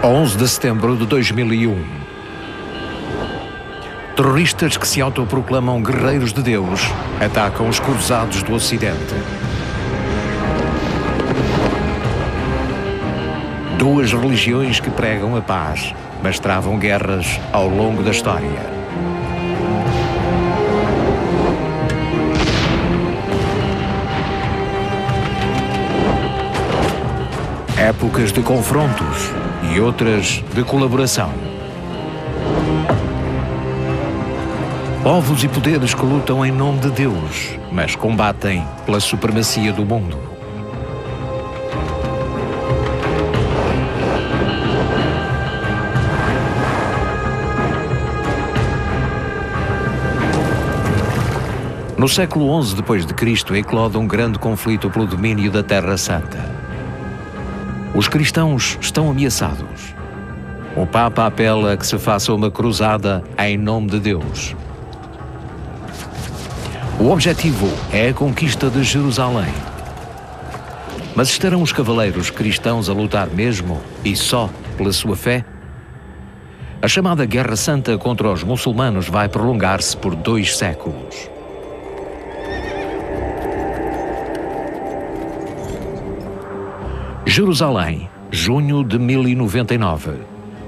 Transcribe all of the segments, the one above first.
11 de setembro de 2001. Terroristas que se autoproclamam guerreiros de Deus atacam os cruzados do Ocidente. Duas religiões que pregam a paz, mas travam guerras ao longo da história. Épocas de confrontos e outras de colaboração. Povos e poderes que lutam em nome de Deus, mas combatem pela supremacia do mundo. No século XI d.C. eclode um grande conflito pelo domínio da Terra Santa. Os cristãos estão ameaçados. O Papa apela a que se faça uma cruzada em nome de Deus. O objetivo é a conquista de Jerusalém. Mas estarão os cavaleiros cristãos a lutar mesmo e só pela sua fé? A chamada Guerra Santa contra os muçulmanos vai prolongar-se por 2 séculos. Jerusalém, junho de 1099.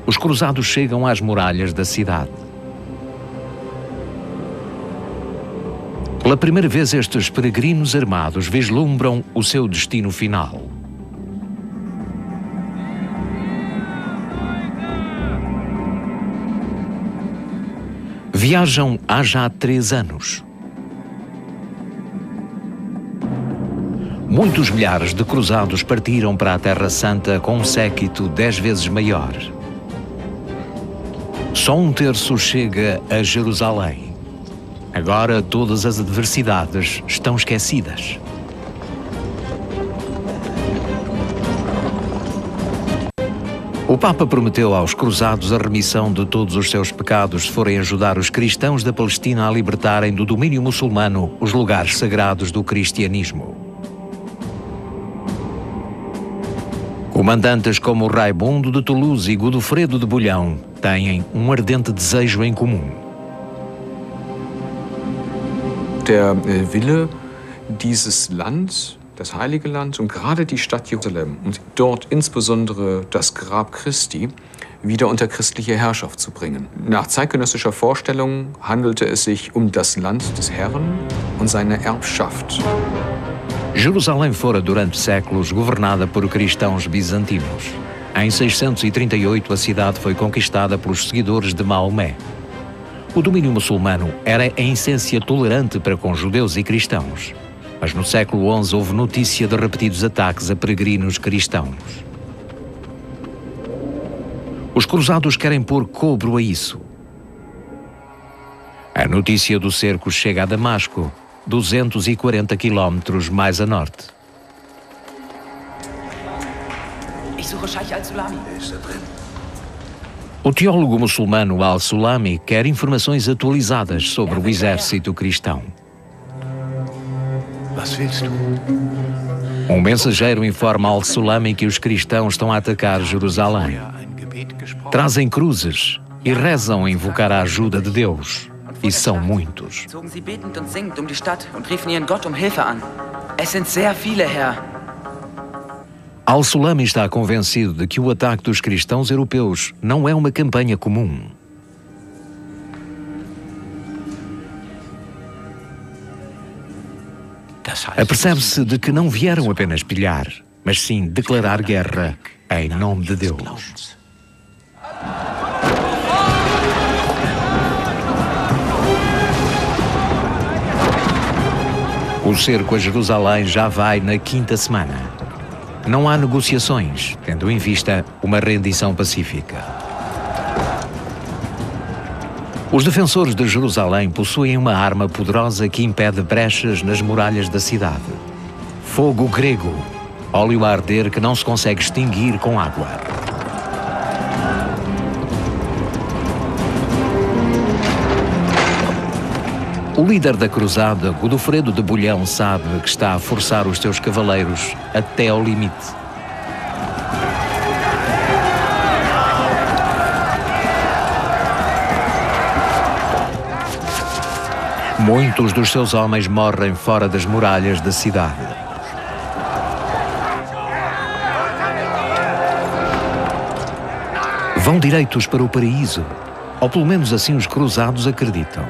Os cruzados chegam às muralhas da cidade. Pela primeira vez, estes peregrinos armados vislumbram o seu destino final. Viajam há já 3 anos. Muitos milhares de cruzados partiram para a Terra Santa com um séquito 10 vezes maior. Só 1/3 chega a Jerusalém. Agora todas as adversidades estão esquecidas. O Papa prometeu aos cruzados a remissão de todos os seus pecados se forem ajudar os cristãos da Palestina a libertarem do domínio muçulmano os lugares sagrados do cristianismo. Comandantes como Raimundo de Toulouse e Godofredo de Bouillon têm um ardente desejo em comum. Der Wille, dieses Land, das Heilige Land und gerade die Stadt Jerusalem und dort insbesondere das Grab Christi wieder unter christliche Herrschaft zu bringen. Nach zeitgenössischer Vorstellung handelte es sich um das Land des Herrn und seine Erbschaft. Jerusalém fora durante séculos governada por cristãos bizantinos. Em 638 a cidade foi conquistada pelos seguidores de Maomé. O domínio muçulmano era em essência tolerante para com judeus e cristãos, mas no século XI houve notícia de repetidos ataques a peregrinos cristãos. Os cruzados querem pôr cobro a isso. A notícia do cerco chega a Damasco, 240 quilómetros mais a norte. O teólogo muçulmano Al-Sulami quer informações atualizadas sobre o exército cristão. Um mensageiro informa Al-Sulami que os cristãos estão a atacar Jerusalém. Trazem cruzes e rezam a invocar a ajuda de Deus. E são muitos. Al-Sulami está convencido de que o ataque dos cristãos europeus não é uma campanha comum. Apercebe-se de que não vieram apenas pilhar, mas sim declarar guerra em nome de Deus. O cerco a Jerusalém já vai na 5ª semana. Não há negociações, tendo em vista uma rendição pacífica. Os defensores de Jerusalém possuem uma arma poderosa que impede brechas nas muralhas da cidade. Fogo grego, óleo a arder que não se consegue extinguir com água. O líder da cruzada, Godofredo de Bouillon, sabe que está a forçar os seus cavaleiros até ao limite. Muitos dos seus homens morrem fora das muralhas da cidade. Vão direitos para o paraíso, ou pelo menos assim os cruzados acreditam.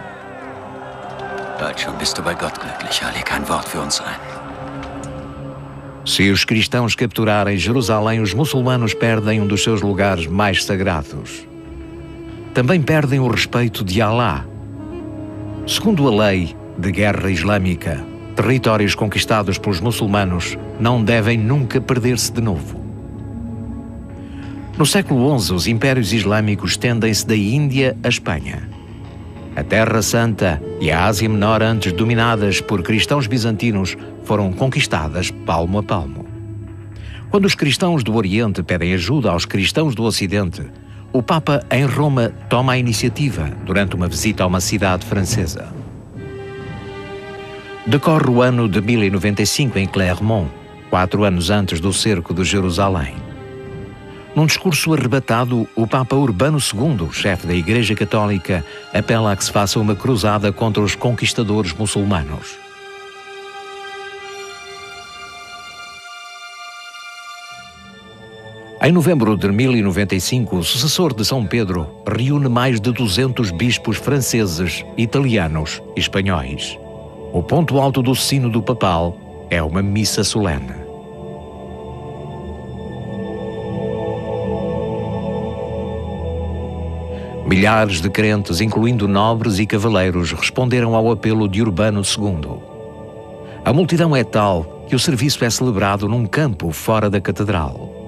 Bald schon bist du bei Gott glücklich, leg kein Wort für uns ein. Se os cristãos capturarem Jerusalém, os muçulmanos perdem um dos seus lugares mais sagrados. Também perdem o respeito de Alá. Segundo a lei de guerra islâmica, territórios conquistados pelos muçulmanos não devem nunca perder-se de novo. No século XI, os impérios islâmicos estendem-se da Índia à Espanha. A Terra Santa e a Ásia Menor, antes dominadas por cristãos bizantinos, foram conquistadas palmo a palmo. Quando os cristãos do Oriente pedem ajuda aos cristãos do Ocidente, o Papa em Roma toma a iniciativa durante uma visita a uma cidade francesa. Decorre o ano de 1095 em Clermont, 4 anos antes do cerco de Jerusalém. Num discurso arrebatado, o Papa Urbano II, chefe da Igreja Católica, apela a que se faça uma cruzada contra os conquistadores muçulmanos. Em novembro de 1095, o sucessor de São Pedro reúne mais de 200 bispos franceses, italianos e espanhóis. O ponto alto do sínodo papal é uma missa solene. Milhares de crentes, incluindo nobres e cavaleiros, responderam ao apelo de Urbano II. A multidão é tal que o serviço é celebrado num campo fora da catedral.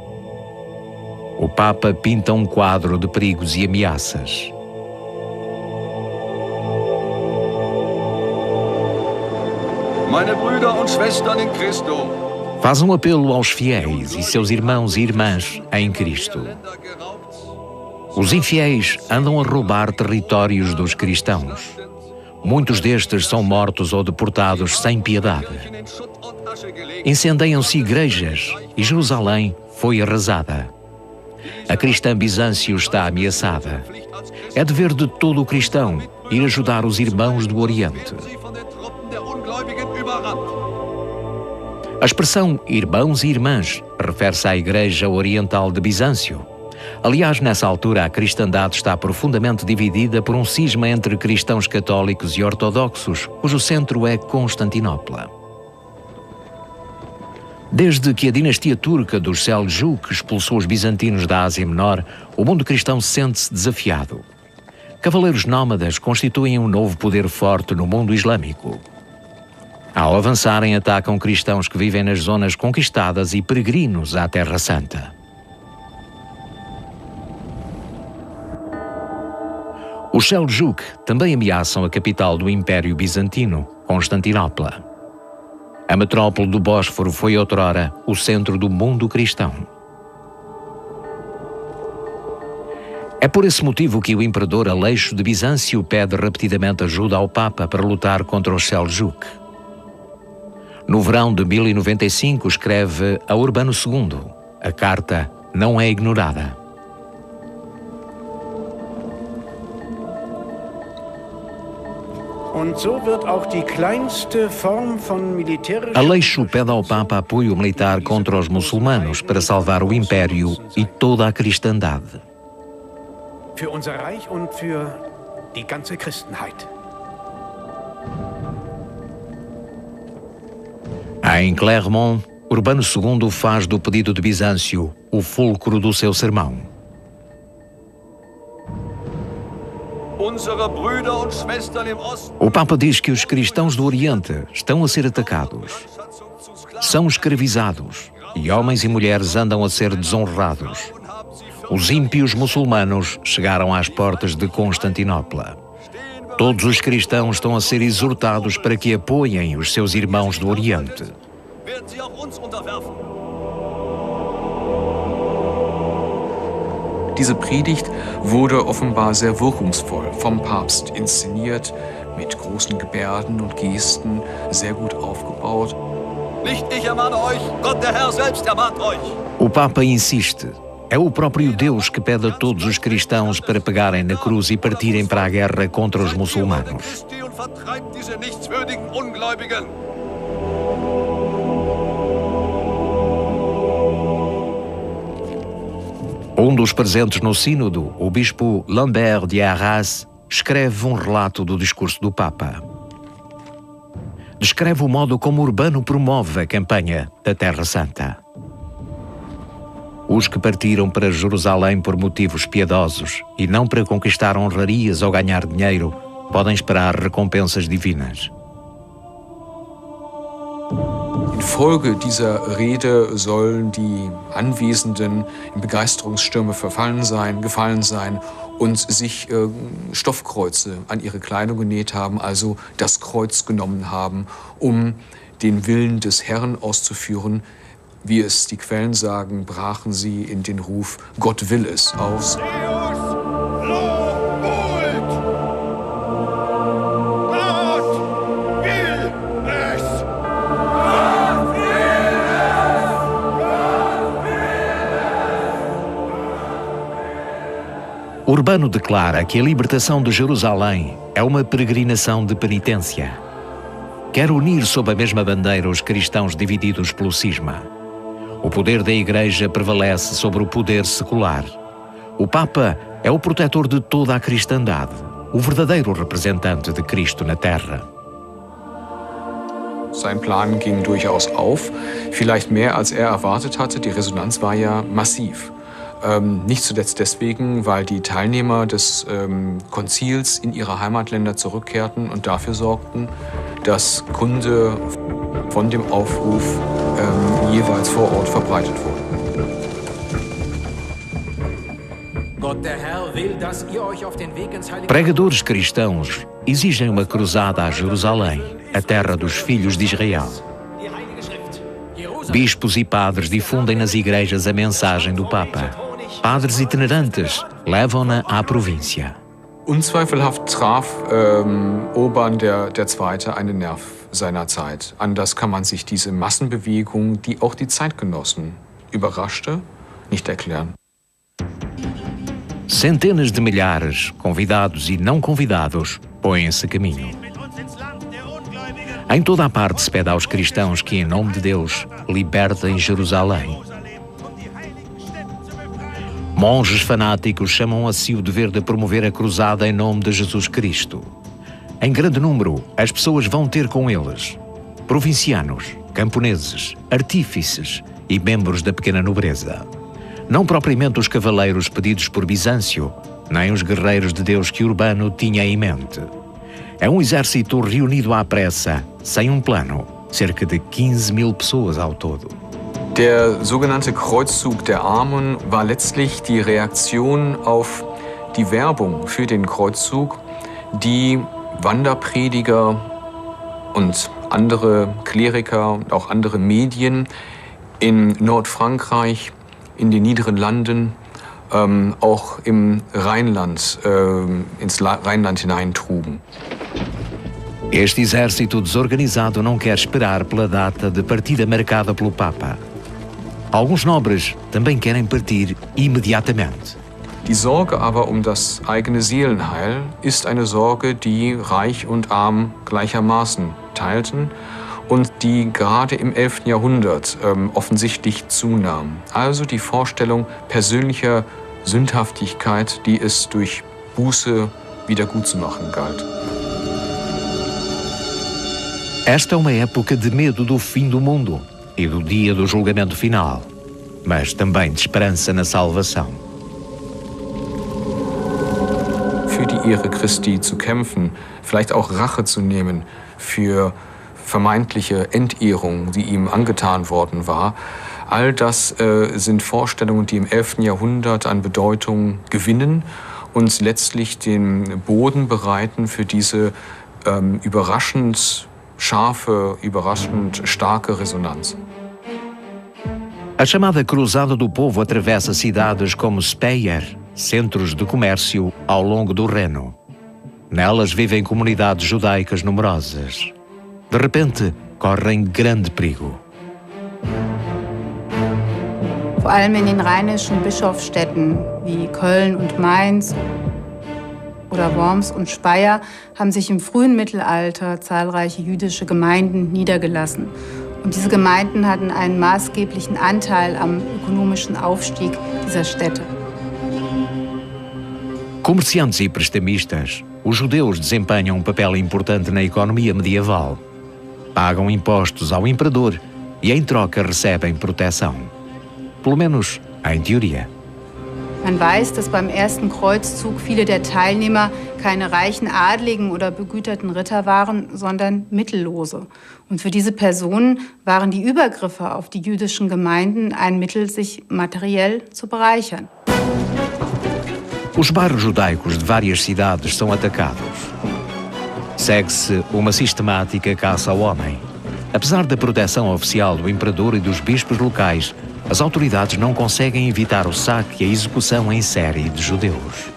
O Papa pinta um quadro de perigos e ameaças. Meine Brüder und Schwestern in Christo. Faz um apelo aos fiéis e seus irmãos e irmãs em Cristo. Os infiéis andam a roubar territórios dos cristãos. Muitos destes são mortos ou deportados sem piedade. Incendeiam-se igrejas e Jerusalém foi arrasada. A cristã Bizâncio está ameaçada. É dever de todo o cristão ir ajudar os irmãos do Oriente. A expressão irmãos e irmãs refere-se à Igreja Oriental de Bizâncio. Aliás, nessa altura, a cristandade está profundamente dividida por um cisma entre cristãos católicos e ortodoxos, cujo centro é Constantinopla. Desde que a dinastia turca dos Seljuk expulsou os bizantinos da Ásia Menor, o mundo cristão sente-se desafiado. Cavaleiros nómadas constituem um novo poder forte no mundo islâmico. Ao avançarem, atacam cristãos que vivem nas zonas conquistadas e peregrinos à Terra Santa. Os Seljuk também ameaçam a capital do Império Bizantino, Constantinopla. A metrópole do Bósforo foi outrora o centro do mundo cristão. É por esse motivo que o imperador Aleixo de Bizâncio pede repetidamente ajuda ao Papa para lutar contra os Seljuk. No verão de 1095 escreve a Urbano II. A carta não é ignorada. Aleixo pede ao Papa apoio militar contra os muçulmanos para salvar o Império e toda a cristandade. Für unser Reich und für die ganze Christenheit. Em Clermont, Urbano II faz do pedido de Bizâncio o fulcro do seu sermão. O Papa diz que os cristãos do Oriente estão a ser atacados, são escravizados e homens e mulheres andam a ser desonrados. Os ímpios muçulmanos chegaram às portas de Constantinopla. Todos os cristãos estão a ser exortados para que apoiem os seus irmãos do Oriente. Diese Predigt wurde offenbar sehr wirkungsvoll vom Papst inszeniert, mit großen Gebärden und Gesten, sehr gut aufgebaut. Nicht ich ermahne euch, Gott der Herr selbst ermahnt euch. O Papa insiste: É o próprio Deus que pede a todos os cristãos para pegarem na cruz e partirem para a guerra contra os muçulmanos. Um dos presentes no sínodo, o bispo Lambert de Arras, escreve um relato do discurso do Papa. Descreve o modo como Urbano promove a campanha da Terra Santa. Os que partiram para Jerusalém por motivos piedosos e não para conquistar honrarias ou ganhar dinheiro, podem esperar recompensas divinas. Infolge dieser Rede sollen die Anwesenden in Begeisterungsstürme gefallen sein und sich Stoffkreuze an ihre Kleidung genäht haben, also das Kreuz genommen haben, um den Willen des Herrn auszuführen. Wie es die Quellen sagen, brachen sie in den Ruf Gott will es aus. Urbano declara que a libertação de Jerusalém é uma peregrinação de penitência. Quer unir sob a mesma bandeira os cristãos divididos pelo cisma. O poder da Igreja prevalece sobre o poder secular. O Papa é o protetor de toda a cristandade, o verdadeiro representante de Cristo na Terra. Sein Plan ging durchaus auf, vielleicht mehr als er erwartet hatte. Die Resonanz war ja massiv. Nicht zuletzt deswegen, weil die Teilnehmer des Konzils in ihre Heimatländer zurückkehrten und dafür sorgten, dass Kunde von dem Aufruf jeweils vor Ort verbreitet wurde. Pregadores cristãos exigem uma cruzada a Jerusalém, a terra dos filhos de Israel. Bispos e padres difundem nas igrejas a mensagem do Papa. Padres itinerantes levam-na à província. Unzweifelhaft traf Urban II. Einen Nerv seiner Zeit. Anders kann man sich diese Massenbewegung, die auch die Zeitgenossen überraschte, nicht erklären. Centenas de milhares, convidados e não convidados, põem-se a caminho. Em toda a parte se pede aos cristãos que, em nome de Deus, libertem Jerusalém. Monges fanáticos chamam a si o dever de promover a cruzada em nome de Jesus Cristo. Em grande número, as pessoas vão ter com eles provincianos, camponeses, artífices e membros da pequena nobreza. Não propriamente os cavaleiros pedidos por Bizâncio, nem os guerreiros de Deus que Urbano tinha em mente. É um exército reunido à pressa, sem um plano, cerca de 15.000 pessoas ao todo. Der sogenannte Kreuzzug der Armen war letztlich die Reaktion auf die Werbung für den Kreuzzug, die Wanderprediger und andere Kleriker und auch andere Medien in Nordfrankreich, in den niederen Landen, auch im Rheinland, ins Rheinland hineintrugen. Este exército desorganizado não quer esperar pela data de partida marcada pelo Papa. Alguns nobres também querem partir imediatamente. Die Sorge aber um das eigene Seelenheil ist eine Sorge, die Reich und Arm gleichermaßen teilten und die gerade im 11. Jahrhundert offensichtlich zunahm. Also die Vorstellung persönlicher Sündhaftigkeit, die es durch Buße wieder gutzumachen galt. Esta é uma época de medo do fim do mundo e do dia do julgamento final, mas também de esperança na salvação. Für die Ehre Christi zu kämpfen, vielleicht auch Rache zu nehmen für vermeintliche Entehrung, die ihm angetan worden war. All das sind Vorstellungen, die im 11. Jahrhundert an Bedeutung gewinnen und letztlich den Boden bereiten für diese überraschend scharfe, überraschend starke Resonanz. A chamada Cruzada do Povo atravessa cidades como Speyer, centros de comércio ao longo do Reno. Nelas vivem comunidades judaicas numerosas. De repente, correm grande perigo. Vor allem in den rheinischen Bischofsstädten wie Köln und Mainz oder Worms und Speyer haben sich im frühen Mittelalter zahlreiche jüdische Gemeinden niedergelassen. Und diese Gemeinden hatten einen maßgeblichen Anteil am ökonomischen Aufstieg dieser Städte. Comerciantes e prestamistas, os judeus desempenham papel importante na economia medieval. Pagam impostos ao imperador e, em troca, recebem proteção. Pelo menos em teoria. Man weiß, dass beim ersten Kreuzzug viele der Teilnehmer keine reichen Adligen oder begüterten Ritter waren, sondern Mittellose. Und für diese Personen waren die Übergriffe auf die jüdischen Gemeinden ein Mittel, sich materiell zu bereichern. Os bairros judaicos de várias cidades são atacados. Segue-se uma sistemática caça ao homem. Apesar da proteção oficial do imperador e dos bispos locais, as autoridades não conseguem evitar o saque e a execução em série de judeus.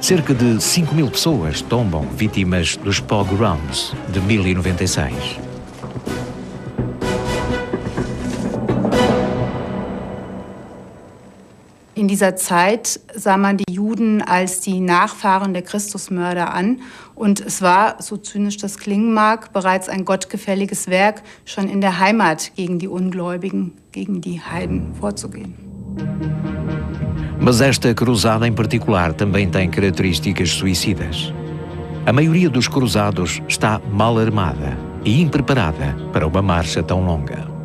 Cerca de 5.000 pessoas tombam vítimas dos pogroms de 1096. In dieser Zeit sah man die Juden als die Nachfahren der Christusmörder an. Und es war, so zynisch das klingen mag, bereits ein gottgefälliges Werk, schon in der Heimat gegen die Ungläubigen, gegen die Heiden vorzugehen. Mas esta cruzada em particular também tem características suicidas. A maioria dos cruzados está mal armada e impreparada para uma marcha tão longa.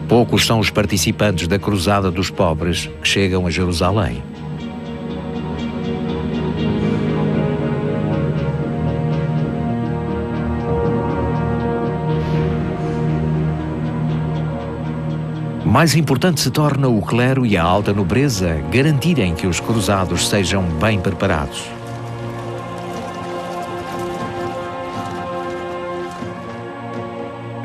Poucos são os participantes da Cruzada dos Pobres que chegam a Jerusalém. Mais importante se torna o clero e a alta nobreza garantirem que os cruzados sejam bem preparados.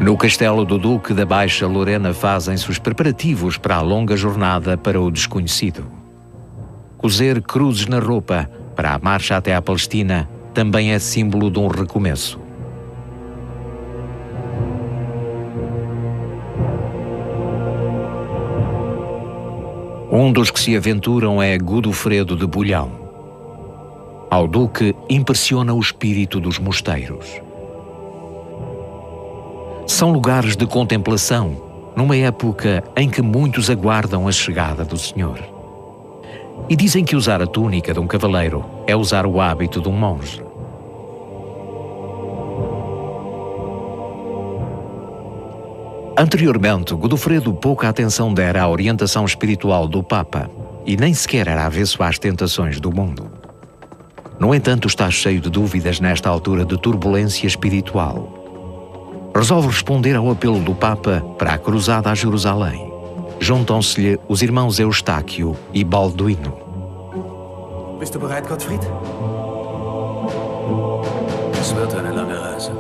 No castelo do Duque da Baixa Lorena fazem-se os preparativos para a longa jornada para o desconhecido. Cozer cruzes na roupa para a marcha até à Palestina também é símbolo de um recomeço. Um dos que se aventuram é Godofredo de Bulhão. Ao Duque impressiona o espírito dos mosteiros. São lugares de contemplação, numa época em que muitos aguardam a chegada do Senhor. E dizem que usar a túnica de um cavaleiro é usar o hábito de um monge. Anteriormente, Godofredo pouca atenção dera à orientação espiritual do Papa e nem sequer era avesso às tentações do mundo. No entanto, está cheio de dúvidas nesta altura de turbulência espiritual. Resolve responder ao apelo do Papa para a cruzada a Jerusalém. Juntam-se-lhe os irmãos Eustáquio e Balduino. Bist du bereit, Gottfried? Es wird eine lange Reise.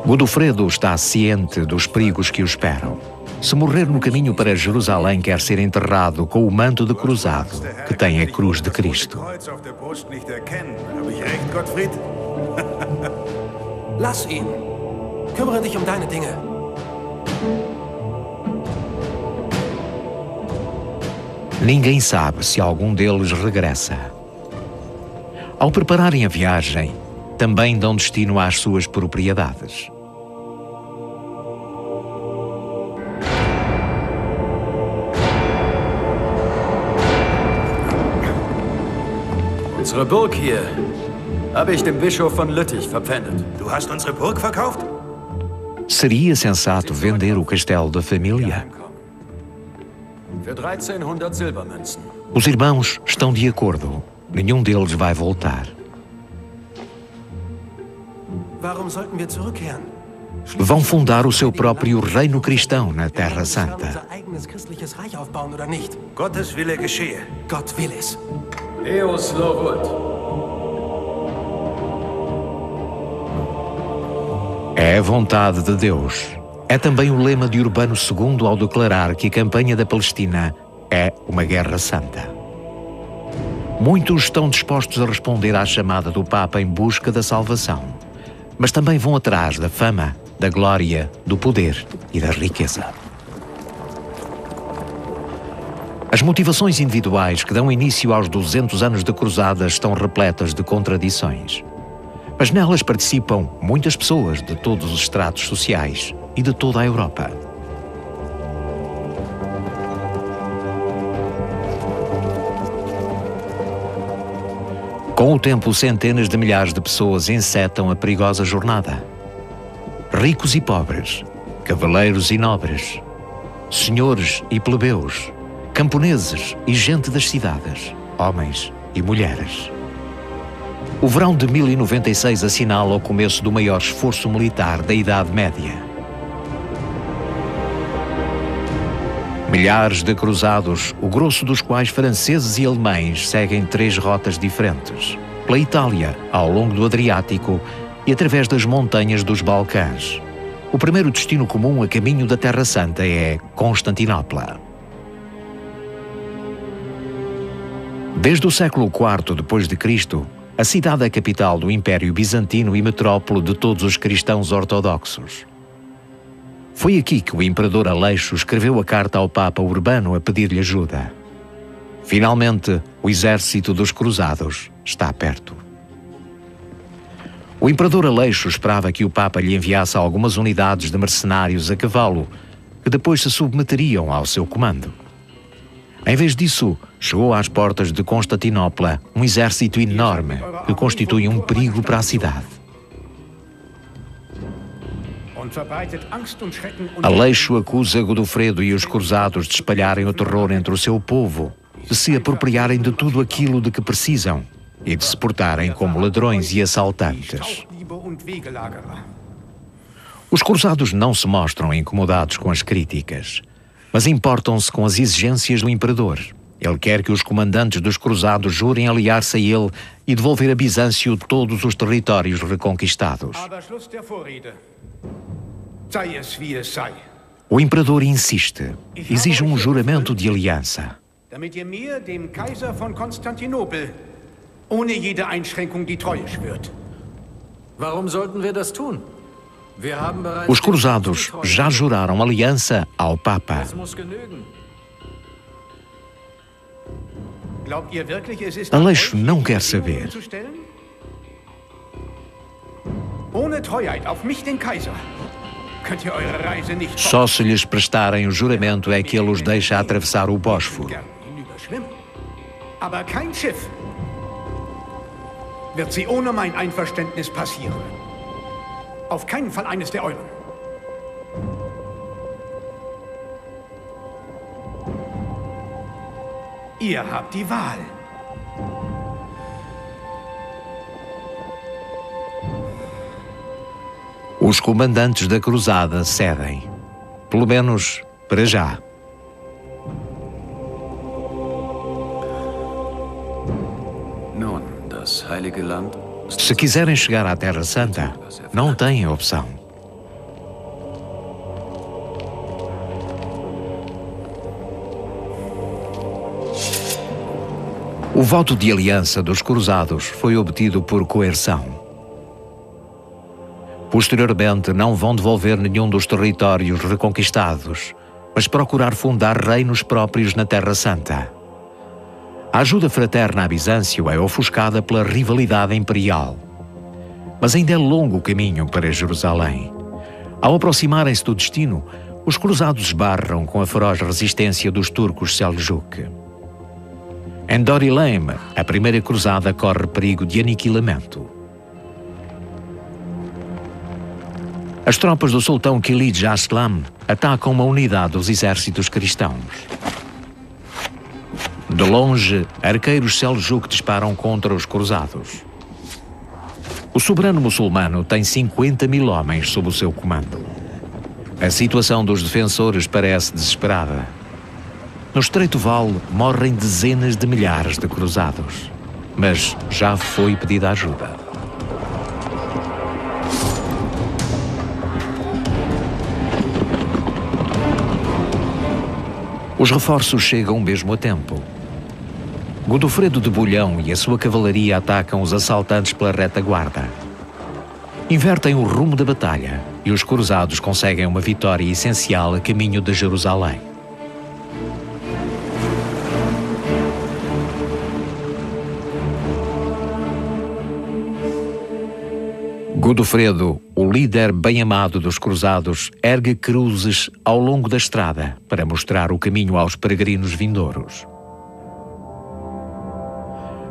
Godofredo está ciente dos perigos que o esperam. Se morrer no caminho para Jerusalém, quer ser enterrado com o manto de cruzado que tem a cruz de Cristo. Lass ihn. Kümmere dich deine Dinge. Ninguém sabe se algum deles regressa. Ao prepararem a viagem, também dão destino às suas propriedades. Unsere Burg hier habe ich dem Bischof von Lüttich verpfändet. Du hast unsere Burg verkauft? Seria sensato vender o castelo da família? Für 1300 Silbermünzen. Os irmãos estão de acordo. Nenhum deles vai voltar. Warum sollten wir zurückkehren? Vão fundar o seu próprio reino cristão na Terra Santa. Unser eigenes christliches Reich aufbauen oder nicht? Gottes Wille geschehe. Gott will es. Eos Lorut. É a vontade de Deus. É também o lema de Urbano II ao declarar que a campanha da Palestina é uma guerra santa. Muitos estão dispostos a responder à chamada do Papa em busca da salvação, mas também vão atrás da fama, da glória, do poder e da riqueza. As motivações individuais que dão início aos 200 anos de cruzadas estão repletas de contradições. Mas nelas participam muitas pessoas de todos os estratos sociais e de toda a Europa. Com o tempo, centenas de milhares de pessoas encetam a perigosa jornada. Ricos e pobres, cavaleiros e nobres, senhores e plebeus, camponeses e gente das cidades, homens e mulheres. O verão de 1096 assinala o começo do maior esforço militar da Idade Média. Milhares de cruzados, o grosso dos quais franceses e alemães, seguem 3 rotas diferentes, pela Itália, ao longo do Adriático e através das montanhas dos Balcãs. O primeiro destino comum a caminho da Terra Santa é Constantinopla. Desde o século IV d.C., a cidade é a capital do Império Bizantino e metrópole de todos os cristãos ortodoxos. Foi aqui que o imperador Aleixo escreveu a carta ao Papa Urbano a pedir-lhe ajuda. Finalmente, o exército dos cruzados está perto. O imperador Aleixo esperava que o Papa lhe enviasse algumas unidades de mercenários a cavalo, que depois se submeteriam ao seu comando. Em vez disso, chegou às portas de Constantinopla um exército enorme que constitui um perigo para a cidade. Aleixo acusa Godofredo e os cruzados de espalharem o terror entre o seu povo, de se apropriarem de tudo aquilo de que precisam e de se portarem como ladrões e assaltantes. Os cruzados não se mostram incomodados com as críticas, mas importam-se com as exigências do imperador. Ele quer que os comandantes dos cruzados jurem aliar-se a ele e devolver a Bizâncio todos os territórios reconquistados. O imperador insiste, exige um juramento de aliança. Damit ihr mir, dem Kaiser von Konstantinopel, ohne jede Einschränkung die Treue schwört. Warum sollten wir das tun? Wir haben bereits Os cruzados já juraram aliança ao Papa. Das muss genügen. Glaubt ihr wirklich, es ist Aleixo an euch, não die quer Bedingungen saber. zu stellen? Ohne Treuheit auf mich, den Kaiser, könnt ihr eure Reise nicht Só se lhes prestarem o juramento é que ele os deixa atravessar o Bósforo. gern hinüberschwimmen. Aber kein Schiff wird sie ohne mein Einverständnis passieren. Auf keinen Fall eines der euren. Ihr habt die Wahl. Os comandantes da cruzada cedem, pelo menos para já. Nun, das Heilige Land. Se quiserem chegar à Terra Santa, não têm opção. O voto de aliança dos cruzados foi obtido por coerção. Posteriormente, não vão devolver nenhum dos territórios reconquistados, mas procurar fundar reinos próprios na Terra Santa. A ajuda fraterna a Bizâncio é ofuscada pela rivalidade imperial. Mas ainda é longo o caminho para Jerusalém. Ao aproximarem-se do destino, os cruzados esbarram com a feroz resistência dos turcos Seljuk. Em Dorylaim, a primeira cruzada corre perigo de aniquilamento. As tropas do sultão Kilij Aslam atacam uma unidade dos exércitos cristãos. De longe, arqueiros Seljuk disparam contra os cruzados. O soberano muçulmano tem 50.000 homens sob o seu comando. A situação dos defensores parece desesperada. No Estreito Vale morrem dezenas de milhares de cruzados, mas já foi pedida ajuda. Os reforços chegam mesmo a tempo. Godofredo de Bulhão e a sua cavalaria atacam os assaltantes pela retaguarda. Invertem o rumo da batalha e os cruzados conseguem uma vitória essencial a caminho de Jerusalém. Godofredo, o líder bem amado dos cruzados, ergue cruzes ao longo da estrada para mostrar o caminho aos peregrinos vindouros.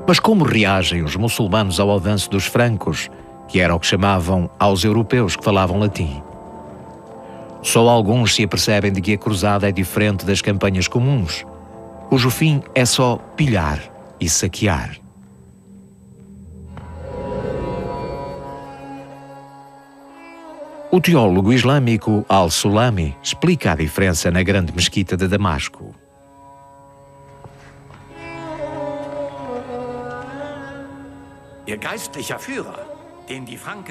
Mas como reagem os muçulmanos ao avanço dos francos, que era o que chamavam aos europeus que falavam latim? Só alguns se apercebem de que a cruzada é diferente das campanhas comuns, cujo fim é só pilhar e saquear. O teólogo islâmico Al-Sulami explica a diferença na grande mesquita de Damasco.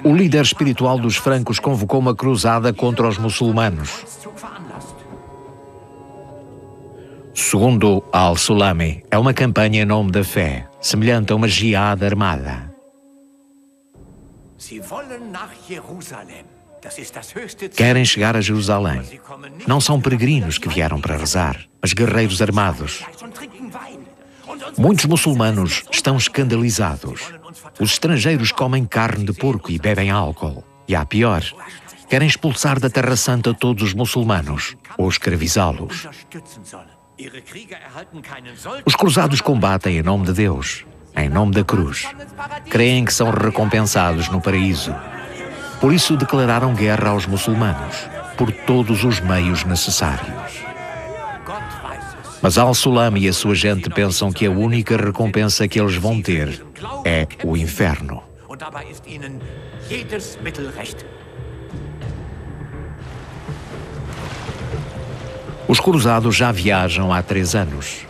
O líder espiritual dos francos convocou uma cruzada contra os muçulmanos. Segundo Al-Sulami, é uma campanha em nome da fé, semelhante a uma jihad armada. Querem chegar a Jerusalém. Não são peregrinos que vieram para rezar, mas guerreiros armados. Muitos muçulmanos estão escandalizados. Os estrangeiros comem carne de porco e bebem álcool. E há pior, querem expulsar da Terra Santa todos os muçulmanos ou escravizá-los. Os cruzados combatem em nome de Deus, em nome da cruz. Creem que são recompensados no paraíso. Por isso declararam guerra aos muçulmanos, por todos os meios necessários. Mas Al-Sulami e a sua gente pensam que a única recompensa que eles vão ter é o inferno. Os cruzados já viajam há 3 anos.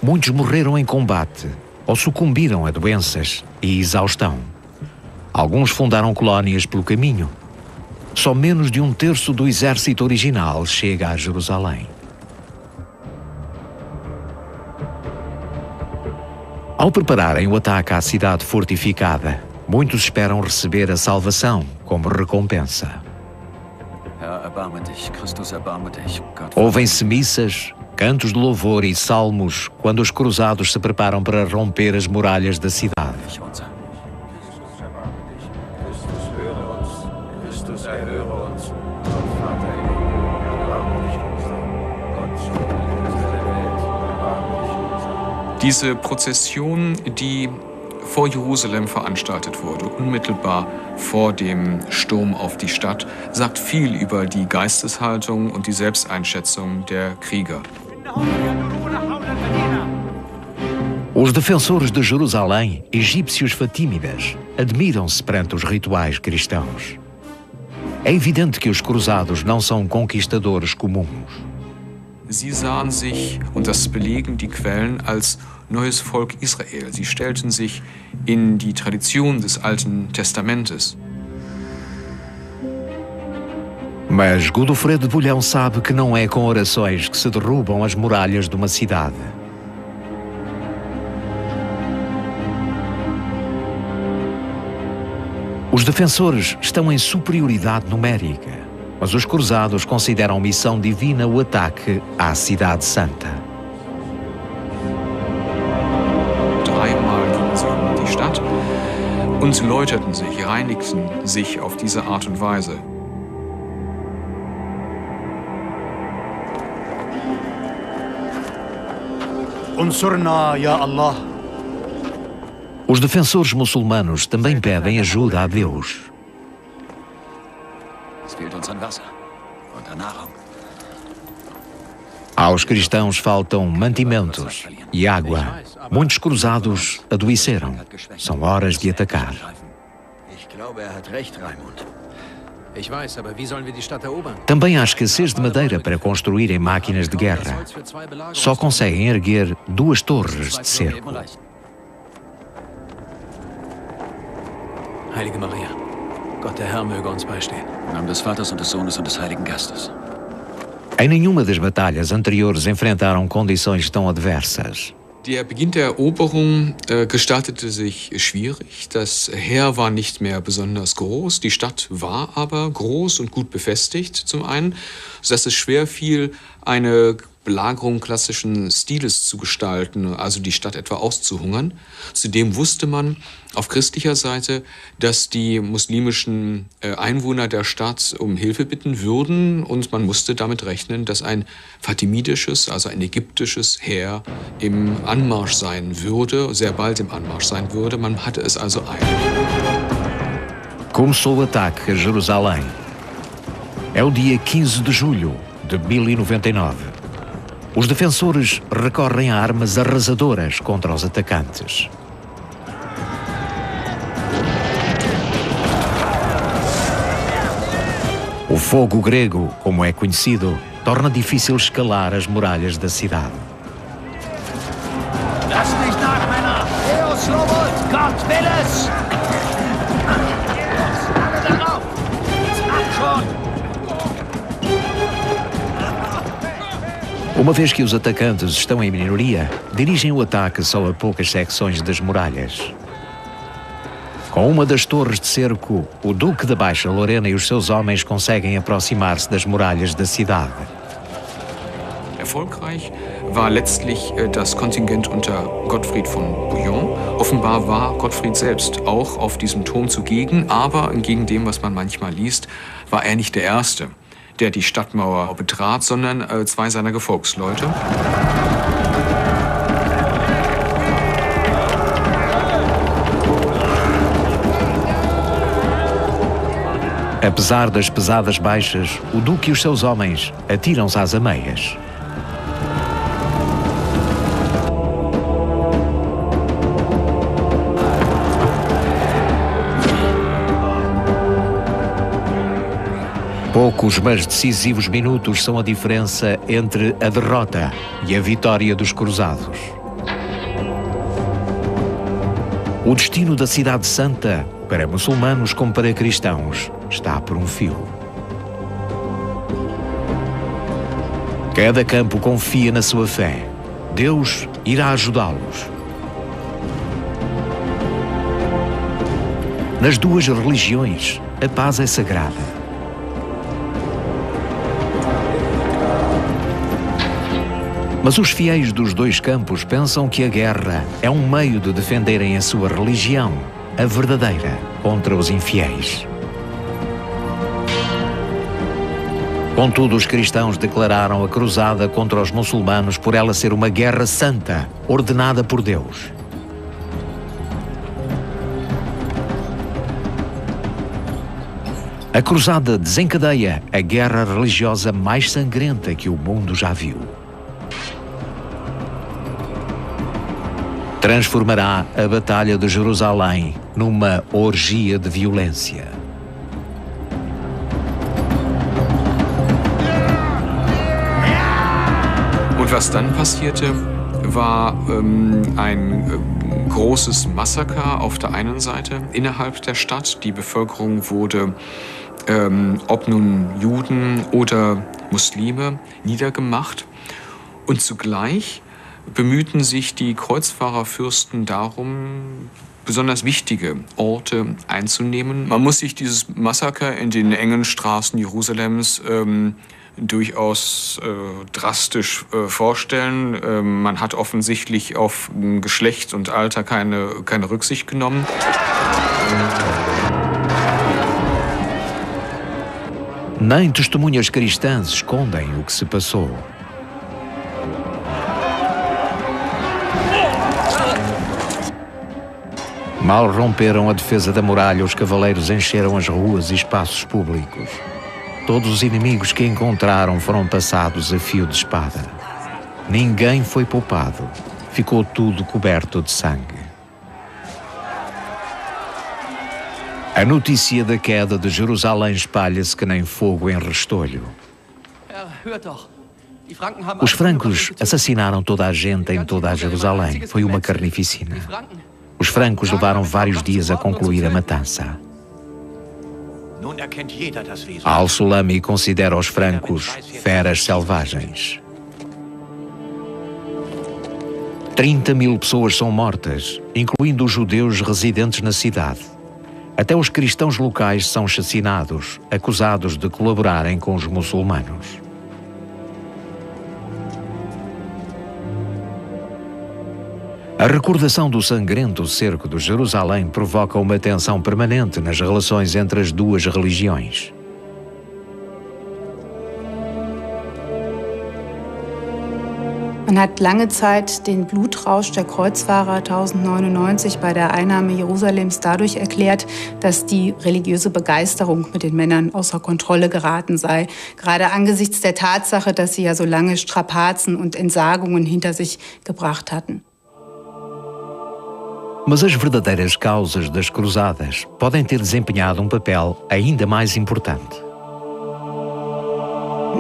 Muitos morreram em combate ou sucumbiram a doenças e exaustão. Alguns fundaram colónias pelo caminho. Só menos de 1/3 do exército original chega a Jerusalém. Ao prepararem o ataque à cidade fortificada, muitos esperam receber a salvação como recompensa. Ouvem-se missas, cantos de louvor e salmos quando os cruzados se preparam para romper as muralhas da cidade. Diese Prozession, die vor Jerusalem veranstaltet wurde, unmittelbar vor dem Sturm auf die Stadt, sagt viel über die Geisteshaltung und die Selbsteinschätzung der Krieger. Os defensores de Jerusalém, egípcios fatímidas, admiram-se perante os rituais cristãos. É evidente que os cruzados não são conquistadores comuns. Sie sahen sich, und das belegen die Quellen, als neues Volk Israel. Sie stellten sich in die Tradition des Alten Testamentes. Mas Godofredo de Bouillon sabe que não é com orações que se derrubam as muralhas de uma cidade. Os defensores estão em superioridade numérica, mas os cruzados consideram missão divina o ataque à Cidade Santa. Dreimal gingen sie um die Stadt und läuterten sich, reinigten sich auf diese Art und Weise. Unsurna, ya Allah. Os defensores muçulmanos também pedem ajuda a Deus. Aos cristãos faltam mantimentos e água. Muitos cruzados adoeceram. São horas de atacar. Também há escassez de madeira para construírem máquinas de guerra. Só conseguem erguer 2 torres de cerco. Heilige Maria, Gott der Herr möge uns beistehen. Im Namen des Vaters und des Sohnes und des Heiligen Geistes. Em nenhuma das batalhas anteriores enfrentaram condições tão adversas. Der Beginn der Eroberung gestaltete sich schwierig. Das Heer war nicht mehr besonders groß. Die Stadt war aber groß und gut befestigt zum einen, sodass es schwer fiel, eine Belagerung klassischen Stiles zu gestalten, also die Stadt etwa auszuhungern. Zudem wusste man auf christlicher Seite, dass die muslimischen Einwohner der Stadt um Hilfe bitten würden und man musste damit rechnen, dass ein fatimidisches, also ein ägyptisches Heer im Anmarsch sein würde, sehr bald im Anmarsch sein würde. Man hatte es also eilig. Começou o ataque a Jerusalém. É o dia 15 de julho de 1099. Os defensores recorrem a armas arrasadoras contra os atacantes. O fogo grego, como é conhecido, torna difícil escalar as muralhas da cidade. Lasst mich nach, Männer! Deus Lobot, Gott will es! Alle darauf! Macht schon! Uma vez que os atacantes estão em minoria, dirigem o ataque só a poucas secções das muralhas. Com uma das torres de cerco, o Duque da Baixa Lorena e os seus homens conseguem aproximar-se das muralhas da cidade. Erfolgreich war letztlich das Kontingent unter Gottfried von Bouillon. Offenbar war Gottfried selbst auch auf diesem Turm zugegen, aber entgegen dem, was man manchmal liest, war er nicht der Erste, der die Stadtmauer betrat, sondern zwei seiner Gefolgsleute. Apesar das pesadas baixas, o Duque e os seus homens atiram-se às ameias. Poucos, mas decisivos minutos são a diferença entre a derrota e a vitória dos cruzados. O destino da Cidade Santa, para muçulmanos como para cristãos, está por um fio. Cada campo confia na sua fé. Deus irá ajudá-los. Nas duas religiões, a paz é sagrada. Mas os fiéis dos dois campos pensam que a guerra é um meio de defenderem a sua religião, a verdadeira, contra os infiéis. Contudo, os cristãos declararam a cruzada contra os muçulmanos por ela ser uma guerra santa, ordenada por Deus. A cruzada desencadeia a guerra religiosa mais sangrenta que o mundo já viu. Transformará a Batalha de Jerusalém numa orgia de violência. Und was dann passierte, war ein großes Massaker auf der einen Seite innerhalb der Stadt. Die Bevölkerung wurde, ob nun Juden oder Muslime, niedergemacht. Und zugleich bemühten sich die Kreuzfahrerfürsten darum, besonders wichtige Orte einzunehmen. Man muss sich dieses Massaker in den engen Straßen Jerusalems durchaus drastisch vorstellen. Man hat offensichtlich auf Geschlecht und Alter keine Rücksicht genommen. Nem testemunhas cristãs escondem o que se passou. Mal romperam a defesa da muralha, os cavaleiros encheram as ruas e espaços públicos. Todos os inimigos que encontraram foram passados a fio de espada. Ninguém foi poupado. Ficou tudo coberto de sangue. A notícia da queda de Jerusalém espalha-se que nem fogo em restolho. Os francos assassinaram toda a gente em toda a Jerusalém. Foi uma carnificina. Os francos levaram vários dias a concluir a matança. Al-Sulami considera os francos feras selvagens. 30.000 pessoas são mortas, incluindo os judeus residentes na cidade. Até os cristãos locais são assassinados, acusados de colaborarem com os muçulmanos. A recordação do sangrento cerco de Jerusalém provoca uma tensão permanente nas relações entre as duas religiões. Man hat lange Zeit den Blutrausch der Kreuzfahrer 1099 bei der Einnahme Jerusalems dadurch erklärt, dass die religiöse Begeisterung mit den Männern außer Kontrolle geraten sei. Gerade angesichts der Tatsache, dass sie ja so lange Strapazen und Entsagungen hinter sich gebracht hatten. Mas as verdadeiras causas das cruzadas podem ter desempenhado papel ainda mais importante.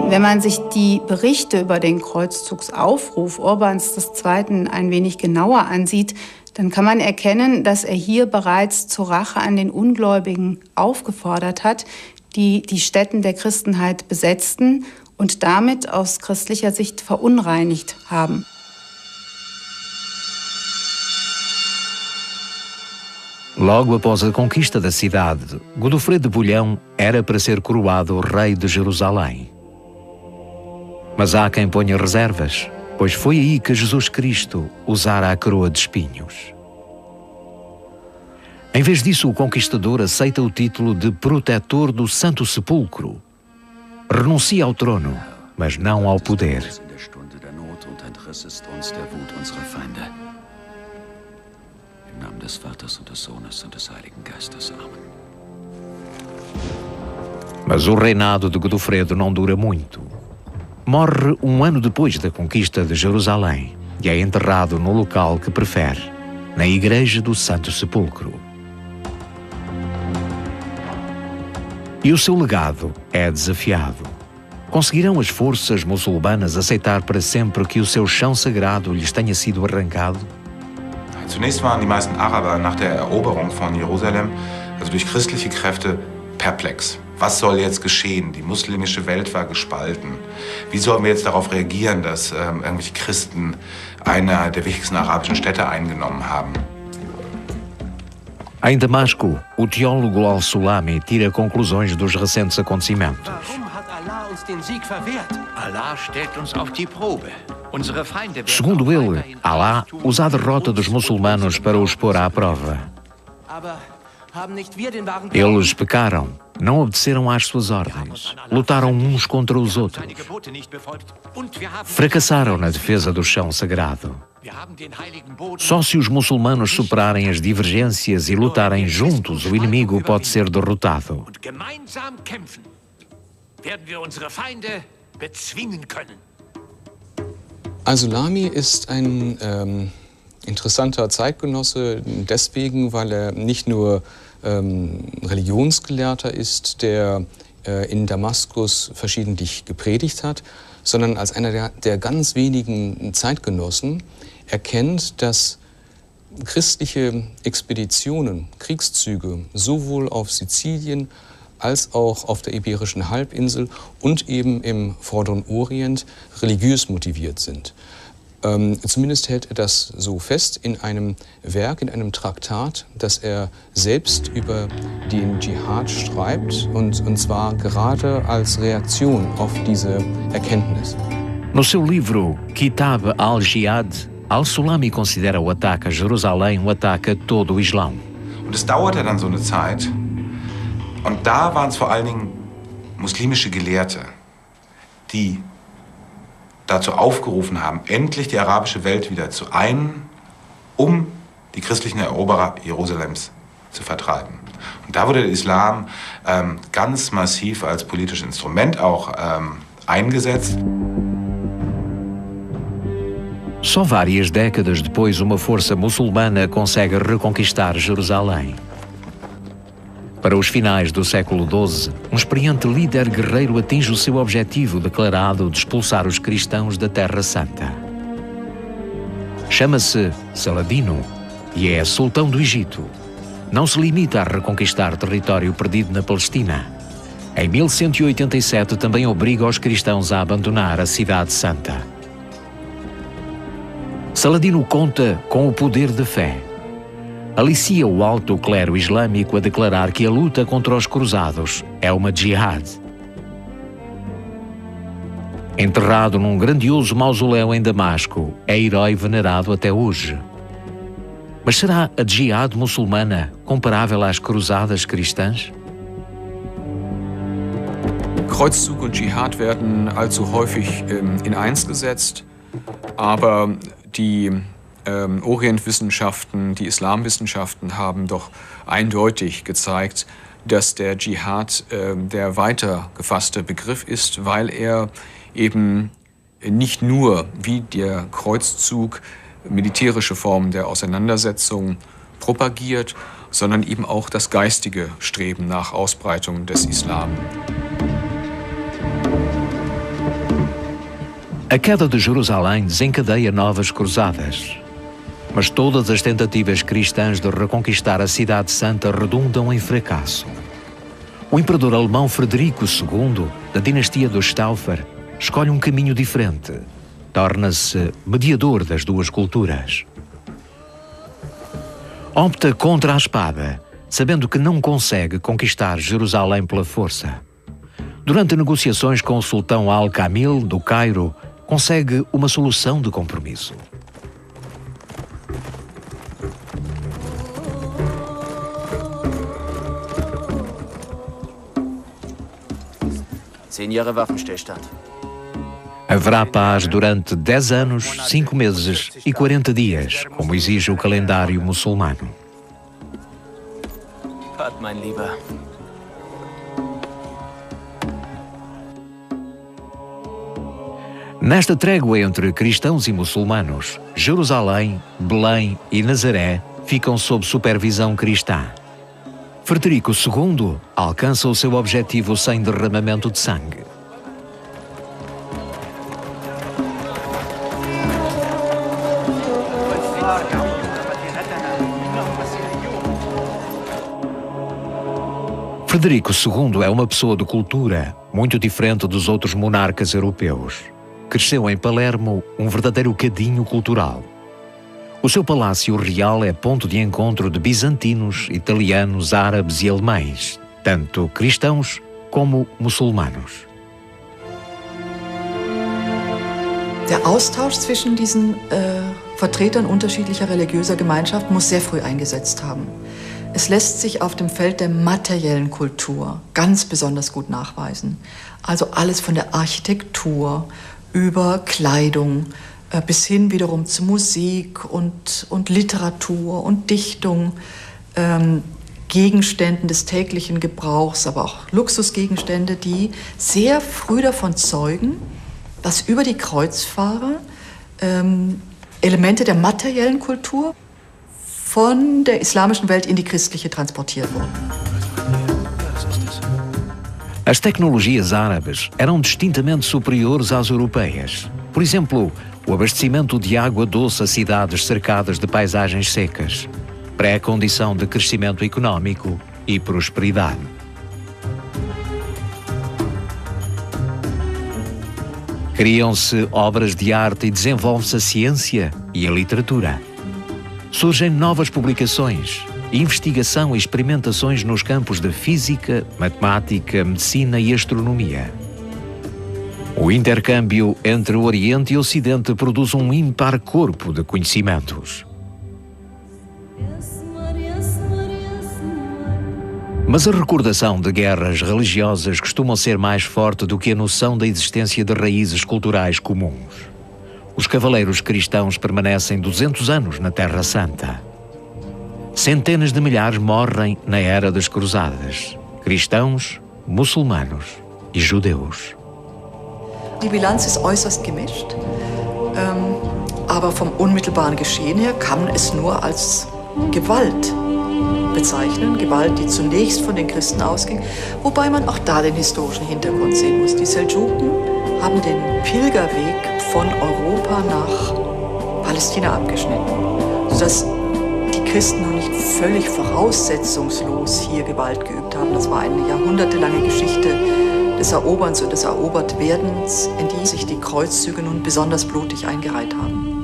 Wenn man sich die Berichte über den Kreuzzugsaufruf Urbans II. Ein wenig genauer ansieht, dann kann man erkennen, dass er hier bereits zur Rache an den Ungläubigen aufgefordert hat, die die Stätten der Christenheit besetzten und damit aus christlicher Sicht verunreinigt haben. Logo após a conquista da cidade, Godofredo de Bouillon era para ser coroado rei de Jerusalém. Mas há quem ponha reservas, pois foi aí que Jesus Cristo usara a coroa de espinhos. Em vez disso, o conquistador aceita o título de protetor do Santo Sepulcro. Renuncia ao trono, mas não ao poder. Im Namen des Vaters und des Sohnes und des Heiligen Geistes. Amen. Mas o reinado de Godofredo não dura muito. Morre um ano depois da conquista de Jerusalém e é enterrado no local que prefere, na Igreja do Santo Sepulcro. E o seu legado é desafiado. Conseguirão as forças muçulmanas aceitar para sempre que o seu chão sagrado lhes tenha sido arrancado? Zunächst waren die meisten Araber nach der Eroberung von Jerusalem, also durch christliche Kräfte, perplex. Was soll jetzt geschehen? Die muslimische Welt war gespalten. Wie sollen wir jetzt darauf reagieren, dass irgendwelche Christen eine der wichtigsten arabischen Städte eingenommen haben? Em Damasco, o teólogo Al-Sulami tira conclusões dos recentes acontecimentos. Allah stellt uns auf die Probe. Segundo ele, Allah usa a derrota dos muçulmanos para os pôr à prova. Eles pecaram, não obedeceram às suas ordens, lutaram uns contra os outros, fracassaram na defesa do chão sagrado. Só se os muçulmanos superarem as divergências e lutarem juntos, o inimigo pode ser derrotado. Al-Sulami ist ein interessanter Zeitgenosse deswegen, weil er nicht nur Religionsgelehrter ist, der in Damaskus verschiedentlich gepredigt hat, sondern als einer der ganz wenigen Zeitgenossen erkennt, dass christliche Expeditionen, Kriegszüge sowohl auf Sizilien als auch auf der Iberischen Halbinsel und eben im Vorderen Orient religiös motiviert sind. Zumindest hält er das so fest in einem Werk, in einem Traktat, das er selbst über den Dschihad schreibt, und zwar gerade als Reaktion auf diese Erkenntnis. No seu livro Kitab al-Jihad, Al-Sulami considera o ataque a Jerusalém um ataque a todo o Islão. Und es dauerte dann so eine Zeit, und da waren es vor allen Dingen muslimische Gelehrte, die dazu aufgerufen haben, endlich die arabische Welt wieder zu einen, um die christlichen Eroberer Jerusalems zu vertreiben. Und da wurde der Islam ganz massiv als politisches Instrument auch eingesetzt. Só várias décadas depois, uma força muçulmana consegue reconquistar Jerusalém. Para os finais do século XII, um experiente líder guerreiro atinge o seu objetivo declarado de expulsar os cristãos da Terra Santa. Chama-se Saladino e é sultão do Egito. Não se limita a reconquistar território perdido na Palestina. Em 1187 também obriga os cristãos a abandonar a Cidade Santa. Saladino conta com o poder da fé. Alicia o alto clero islâmico a declarar que a luta contra os cruzados é uma jihad. Enterrado num grandioso mausoléu em Damasco, é herói venerado até hoje. Mas será a Djihad muçulmana comparável às cruzadas cristãs? Kreuzzug und Dschihad werden allzu häufig in eins gesetzt, aber die Orientwissenschaften, die Islamwissenschaften haben doch eindeutig gezeigt, dass der Dschihad der weiter gefasste Begriff ist, weil er eben nicht nur wie der Kreuzzug militärische Formen der Auseinandersetzung propagiert, sondern eben auch das geistige Streben nach Ausbreitung des Islam. A queda de Jerusalém desencadeia novas cruzadas. Mas todas as tentativas cristãs de reconquistar a Cidade Santa redundam em fracasso. O imperador alemão Frederico II, da dinastia dos Stauffer, escolhe um caminho diferente. Torna-se mediador das duas culturas. Opta contra a espada, sabendo que não consegue conquistar Jerusalém pela força. Durante negociações com o sultão Al-Kamil, do Cairo, consegue uma solução de compromisso. Haverá paz durante 10 anos, 5 meses e 40 dias, como exige o calendário muçulmano. Nesta trégua entre cristãos e muçulmanos, Jerusalém, Belém e Nazaré ficam sob supervisão cristã. Frederico II alcança o seu objetivo sem derramamento de sangue. Frederico II é uma pessoa de cultura muito diferente dos outros monarcas europeus. Cresceu em Palermo, um verdadeiro cadinho cultural. O seu palácio real é ponto de encontro de bizantinos, italianos, árabes e alemães, tanto cristãos como muçulmanos. Der Austausch zwischen diesen Vertretern unterschiedlicher religiöser Gemeinschaft muss sehr früh eingesetzt haben. Es lässt sich auf dem Feld der materiellen Kultur ganz besonders gut nachweisen. Also alles von der Architektur über Kleidung bis hin wiederum zu Musik und Literatur und Dichtung, Gegenständen des täglichen Gebrauchs, aber auch Luxusgegenstände, die sehr früh davon zeugen, dass über die Kreuzfahrer Elemente der materiellen Kultur von der islamischen Welt in die christliche transportiert wurden. As tecnologias árabes eram distintamente superiores às europeias. Por exemplo, o abastecimento de água doce a cidades cercadas de paisagens secas, pré-condição de crescimento económico e prosperidade. Criam-se obras de arte e desenvolve-se a ciência e a literatura. Surgem novas publicações, investigação e experimentações nos campos da física, matemática, medicina e astronomia. O intercâmbio entre o Oriente e o Ocidente produz um ímpar corpo de conhecimentos. Mas a recordação de guerras religiosas costuma ser mais forte do que a noção da existência de raízes culturais comuns. Os cavaleiros cristãos permanecem 200 anos na Terra Santa. Centenas de milhares morrem na Era das Cruzadas. Cristãos, muçulmanos e judeus. Die Bilanz ist äußerst gemischt, aber vom unmittelbaren Geschehen her kann man es nur als Gewalt bezeichnen. Gewalt, die zunächst von den Christen ausging, wobei man auch da den historischen Hintergrund sehen muss. Die Seldschuken haben den Pilgerweg von Europa nach Palästina abgeschnitten, sodass die Christen noch nicht völlig voraussetzungslos hier Gewalt geübt haben. Das war eine jahrhundertelange Geschichte des Eroberns und des Erobertwerdens, in die sich die Kreuzzüge nun besonders blutig eingereiht haben.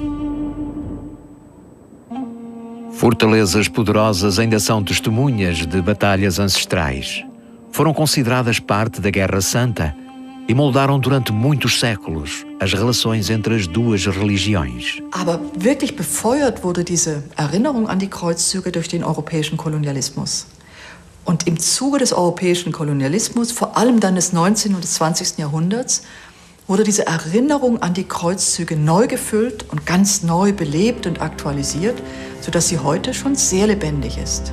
Fortalezas poderosas ainda são testemunhas de batalhas ancestrais. Foram consideradas parte da Guerra Santa e moldaram durante muitos séculos as relações entre as duas religiões. Aber wirklich befeuert wurde diese Erinnerung an die Kreuzzüge durch den europäischen Kolonialismus. Und im Zuge des europäischen Kolonialismus, vor allem dann des 19. und des 20. Jahrhunderts, wurde diese Erinnerung an die Kreuzzüge neu gefüllt und ganz neu belebt und aktualisiert, sodass sie heute schon sehr lebendig ist.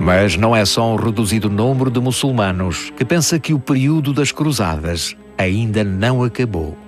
Mas não é só um reduzido número de muçulmanos que pensa que o período das cruzadas ainda não acabou.